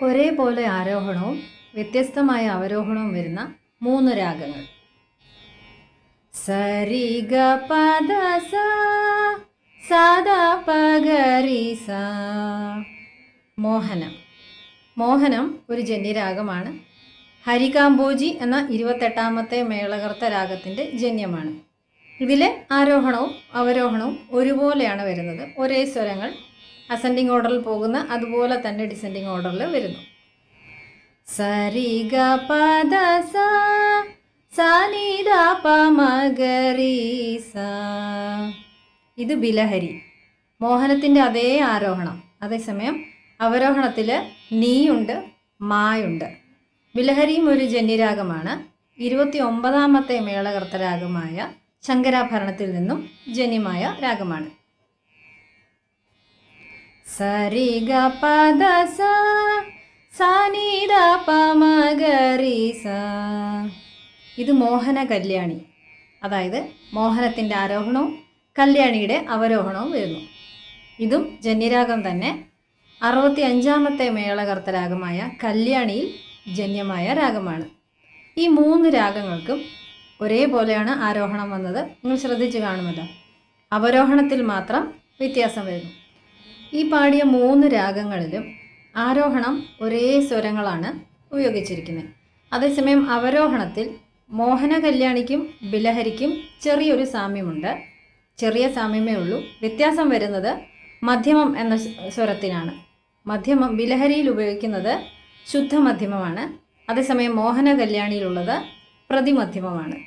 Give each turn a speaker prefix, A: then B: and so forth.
A: ഒരേപോലെ ആരോഹണവും വ്യത്യസ്തമായ അവരോഹണവും വരുന്ന 3 രാഗങ്ങൾ. സരി ഗ പദ സ സാദാ പഗരി സ. മോഹനം. മോഹനം ഒരു ജന്യരാഗമാണ്. ഹരികാംബോജി എന്ന 28ാമത്തെ മേളകർത്ത രാഗത്തിൻ്റെ ജന്യമാണ്. ഇതിലെ ആരോഹണവും അവരോഹണവും ഒരുപോലെയാണ് വരുന്നത്. ഒരേ സ്വരങ്ങൾ അസെൻഡിങ് ഓർഡറിൽ പോകുന്ന അതുപോലെ തന്നെ ഡിസെൻഡിങ് ഓർഡറിൽ വരുന്നു. സരി ഗ പദ സ സാനി ദ പ മഗരി സ. ഇത് ബിലഹരി. മോഹനത്തിൻ്റെ അതേ ആരോഹണം. അതേസമയം അവരോഹണത്തിൽ നീയുണ്ട്, മായുണ്ട്. ബിലഹരിയും ഒരു ജന്യരാഗമാണ്. 29ാമത്തെ മേളകർത്ത രാഗമായ ശങ്കരാഭരണത്തിൽ നിന്നും ജന്യമായ രാഗമാണ്. സരി ഗ പദ സ സാനി ദ പ മഗരി സ. ഇത് മോഹന കല്യാണി. അതായത് മോഹനത്തിൻ്റെ ആരോഹണവും കല്യാണിയുടെ അവരോഹണവും വരുന്നു. ഇതും ജന്യരാഗം തന്നെ. 65ാമത്തെ മേളകർത്ത രാഗമായ കല്യാണിയിൽ ജന്യമായ രാഗമാണ്. ഈ 3 രാഗങ്ങൾക്കും ഒരേപോലെയാണ് ആരോഹണം വന്നത്. നിങ്ങൾ ശ്രദ്ധിച്ച് കാണുമല്ലോ. അവരോഹണത്തിൽ മാത്രം വ്യത്യാസം വരുന്നു. ഈ പാടിയ 3 രാഗങ്ങളിലും ആരോഹണം ഒരേ സ്വരങ്ങളാണ് ഉപയോഗിച്ചിരിക്കുന്നത്. അതേസമയം അവരോഹണത്തിൽ മോഹന കല്യാണിക്കും ബിലഹരിക്കും ചെറിയൊരു സാമ്യമുണ്ട്. ചെറിയ സാമ്യമേ ഉള്ളൂ. വ്യത്യാസം വരുന്നത് മധ്യമം എന്ന സ്വരത്തിനാണ്. മധ്യമം ബിലഹരിയിൽ ഉപയോഗിക്കുന്നത് ശുദ്ധ മധ്യമമാണ്. അതേസമയം മോഹന കല്യാണിയിലുള്ളത് പ്രതിമധ്യമമാണ്.